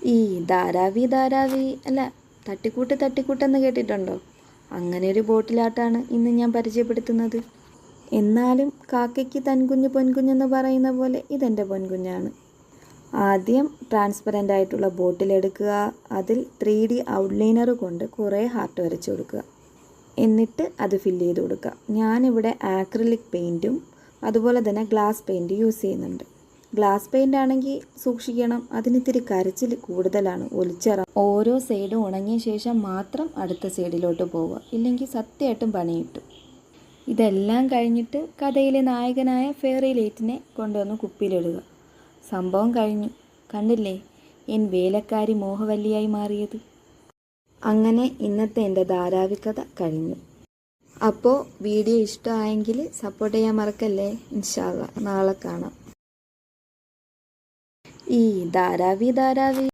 ഈ ധാരാവി ധാരാവി അല്ല, തട്ടിക്കൂട്ട് തട്ടിക്കൂട്ടെന്ന് കേട്ടിട്ടുണ്ടോ? അങ്ങനെ ഒരു ബോട്ടിലാട്ടാണ് ഇന്ന് ഞാൻ പരിചയപ്പെടുത്തുന്നത്. എന്നാലും കാക്കയ്ക്ക് തൻകുഞ്ഞ് പൊൻകുഞ്ഞെന്ന് പറയുന്ന പോലെ ഇതെൻ്റെ പൊൻകുഞ്ഞാണ്. ആദ്യം ട്രാൻസ്പെറൻ്റ് ആയിട്ടുള്ള ബോട്ടിലെടുക്കുക. അതിൽ 3D ഔട്ട്ലൈനർ കൊണ്ട് കുറേ ഹാർട്ട് വരച്ച് കൊടുക്കുക. എന്നിട്ട് അത് ഫില്ല് ചെയ്ത് കൊടുക്കുക. ഞാനിവിടെ ആക്രിലിക് പെയിൻറ്റും അതുപോലെ തന്നെ ഗ്ലാസ് പെയിൻറ്റ് യൂസ് ചെയ്യുന്നുണ്ട്. ഗ്ലാസ് പെയിൻ്റ് ആണെങ്കിൽ സൂക്ഷിക്കണം, അതിനിത്തിരി കരച്ചിൽ കൂടുതലാണ്, ഓരോ സൈഡും ഉണങ്ങിയ ശേഷം മാത്രം അടുത്ത സൈഡിലോട്ട് പോവുക, ഇല്ലെങ്കിൽ സത്യമായിട്ടും പണി കിട്ടും. ഇതെല്ലാം കഴിഞ്ഞിട്ട് കഥയിലെ നായകനായ ഫെയറി ലൈറ്റിനെ കൊണ്ടുവന്ന് കുപ്പിയിലിടുക. സംഭവം കഴിഞ്ഞു. കണ്ടില്ലേ എൻ വേലക്കാരി മോഹവല്ലിയായി മാറിയത്? അങ്ങനെ ഇന്നത്തെ എൻ്റെ ധാരാവി കഥ കഴിഞ്ഞു. അപ്പോൾ വീഡിയോ ഇഷ്ടമായെങ്കിൽ സപ്പോർട്ട് ചെയ്യാൻ മറക്കല്ലേ. ഇൻഷാ അല്ലാ നാളെ കാണാം. ഈ ധാരാവി ധാരാവി.